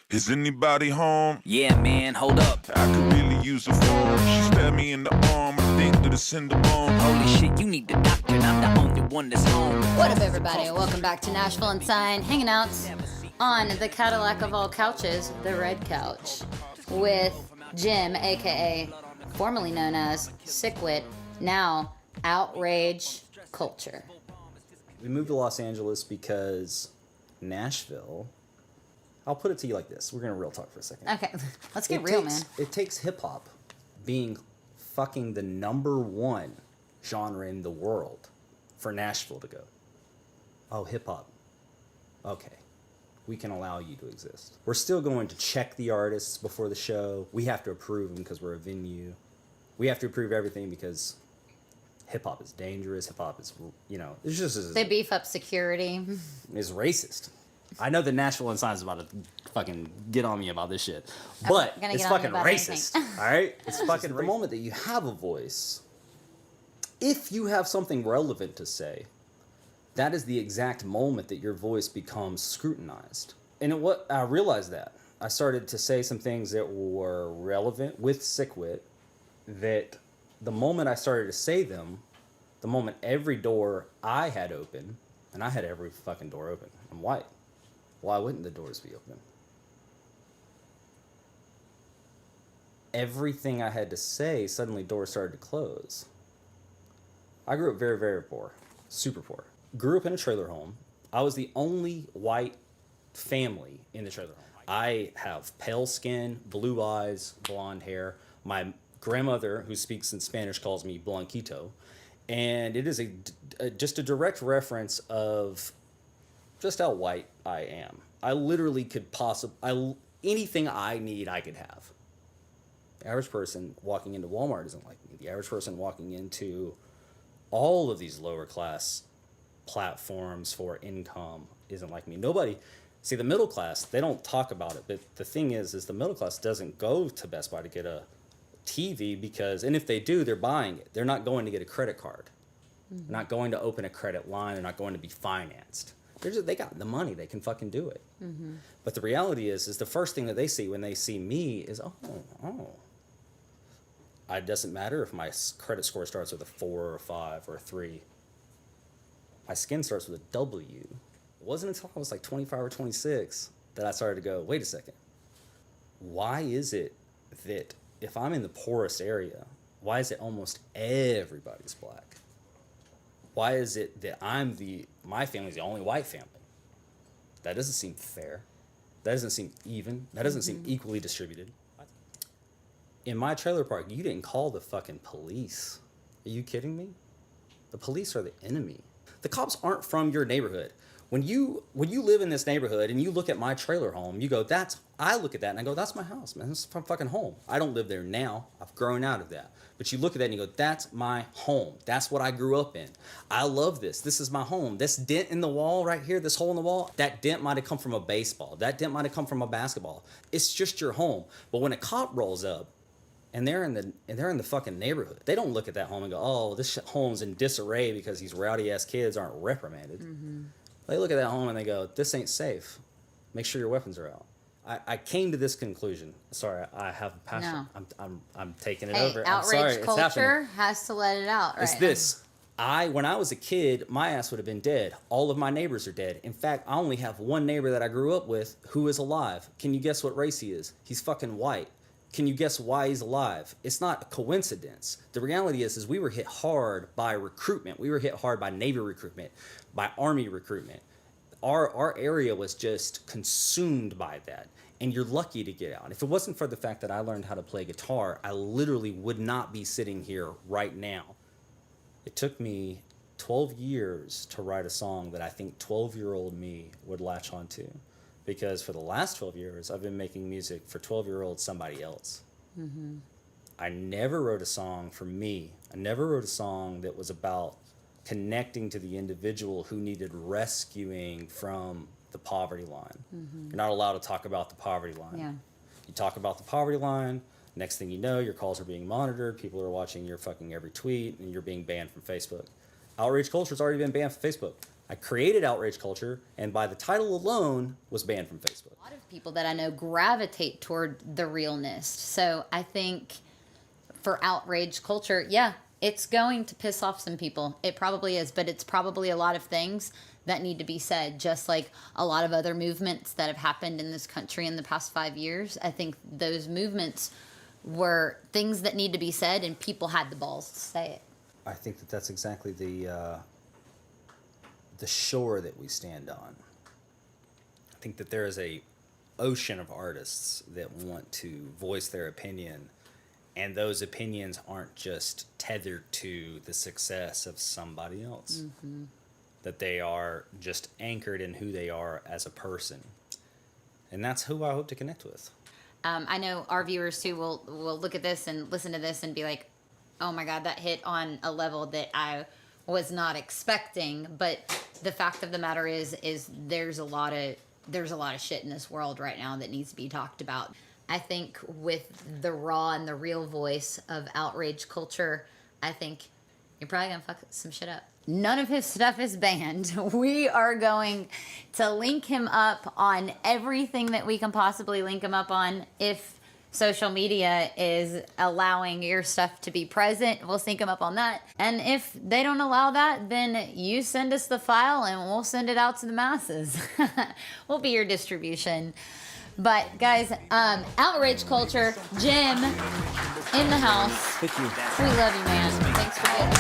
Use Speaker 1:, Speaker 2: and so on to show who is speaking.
Speaker 1: Is anybody home?
Speaker 2: Yeah, man, hold up.
Speaker 1: I could really use a phone. She stabbed me in the arm. I think that it's in the bone.
Speaker 2: Holy shit, you need the doctor, and I'm the only one that's home.
Speaker 3: What up, everybody? Welcome back to Nashville Unsigned, hanging out on the Cadillac of all couches, the Red Couch, with Jim, aka formerly known as Sickwit, now Outrage Culture.
Speaker 4: We moved to Los Angeles because Nashville, I'll put it to you like this. We're going to real talk for a second.
Speaker 3: Okay, let's get real, man.
Speaker 4: It takes hip-hop being fucking the number one genre in the world for Nashville to go, oh, hip-hop, okay, we can allow you to exist. We're still going to check the artists before the show. We have to approve them because we're a venue. We have to approve everything because hip-hop is dangerous. Hip-hop is, you know, it's just...
Speaker 3: They beef up security.
Speaker 4: It's racist. I know the Nashville Unsigned is about to fucking get on me about this shit, but it's fucking racist, all right? It's fucking the moment that you have a voice, if you have something relevant to say, that is the exact moment that your voice becomes scrutinized. And I realized that. I started to say some things that were relevant with Sickwit, that the moment I started to say them, the moment every door I had open, and I had every fucking door open, I'm white. Why wouldn't the doors be open? Everything I had to say, suddenly doors started to close. I grew up very, very poor. Super poor. Grew up in a trailer home. I was the only white family in the trailer home. I have pale skin, blue eyes, blonde hair. My grandmother, who speaks in Spanish, calls me Blanquito. And it is just a direct reference of just how white I am. I literally could anything I need, I could have. The average person walking into Walmart isn't like me. The average person walking into all of these lower class platforms for income isn't like me. Nobody, see, the middle class, they don't talk about it, but the thing is the middle class doesn't go to Best Buy to get a TV because, and if they do, they're buying it. They're not going to get a credit card. Mm-hmm. They're not going to open a credit line. They're not going to be financed. They got the money. They can fucking do it. Mm-hmm. But the reality is the first thing that they see when they see me is, oh. It doesn't matter if my credit score starts with a 4 or a 5 or a 3. My skin starts with a W. It wasn't until I was like 25 or 26 that I started to go, wait a second. Why is it that if I'm in the poorest area, why is it almost everybody's black? Why is it that my family's the only white family? That doesn't seem fair. That doesn't seem even. That doesn't seem equally distributed. In my trailer park, you didn't call the fucking police. Are you kidding me? The police are the enemy. The cops aren't from your neighborhood. When you live in this neighborhood and you look at my trailer home, you go, I look at that and I go, that's my house, man. This is my fucking home. I don't live there now. I've grown out of that. But you look at that and you go, that's my home. That's what I grew up in. I love this. This is my home. This dent in the wall right here, this hole in the wall, that dent might have come from a baseball. That dent might have come from a basketball. It's just your home. But when a cop rolls up and they're in the fucking neighborhood, they don't look at that home and go, oh, this home's in disarray because these rowdy ass kids aren't reprimanded. Mm-hmm. They look at that home and they go, this ain't safe. Make sure your weapons are out. I came to this conclusion. Sorry, I have a passion. No. I'm taking it over.
Speaker 3: Outrage culture has to let it out. Right?
Speaker 4: It's this. When I was a kid, my ass would have been dead. All of my neighbors are dead. In fact, I only have one neighbor that I grew up with who is alive. Can you guess what race he is? He's fucking white. Can you guess why he's alive? It's not a coincidence. The reality is we were hit hard by recruitment. We were hit hard by Navy recruitment, by Army recruitment. Our area was just consumed by that. And you're lucky to get out. If it wasn't for the fact that I learned how to play guitar, I literally would not be sitting here right now. It took me 12 years to write a song that I think 12-year-old me would latch onto. Because for the last 12 years, I've been making music for 12-year-old somebody else. Mm-hmm. I never wrote a song for me. I never wrote a song that was about connecting to the individual who needed rescuing from the poverty line. Mm-hmm. You're not allowed to talk about the poverty line. Yeah. You talk about the poverty line, next thing you know, your calls are being monitored, people are watching your fucking every tweet, and you're being banned from Facebook. Outrage Culture's already been banned from Facebook. I created Outrage Culture, and by the title alone, was banned from Facebook.
Speaker 3: A lot of people that I know gravitate toward the realness. So I think for Outrage Culture, yeah, it's going to piss off some people. It probably is, but it's probably a lot of things that need to be said, just like a lot of other movements that have happened in this country in the past 5 years. I think those movements were things that need to be said, and people had the balls to say it.
Speaker 4: I think that that's exactly the shore that we stand on. I think that there is a ocean of artists that want to voice their opinion, and those opinions aren't just tethered to the success of somebody else. Mm-hmm. That they are just anchored in who they are as a person. And that's who I hope to connect with.
Speaker 3: I know our viewers too will look at this and listen to this and be like, oh my God, that hit on a level that I was not expecting. But the fact of the matter is there's a lot of shit in this world right now that needs to be talked about. I think with the raw and the real voice of Outrage Culture, I think you're probably gonna fuck some shit up. None of his stuff is banned. We are going to link him up on everything that we can possibly link him up on. If social media is allowing your stuff to be present, we'll sync him up on that. And if they don't allow that, then you send us the file and we'll send it out to the masses. We'll be your distribution. But guys, Outrage Culture, Jim in the house.
Speaker 4: Thank you.
Speaker 3: We love you, man. Thanks for getting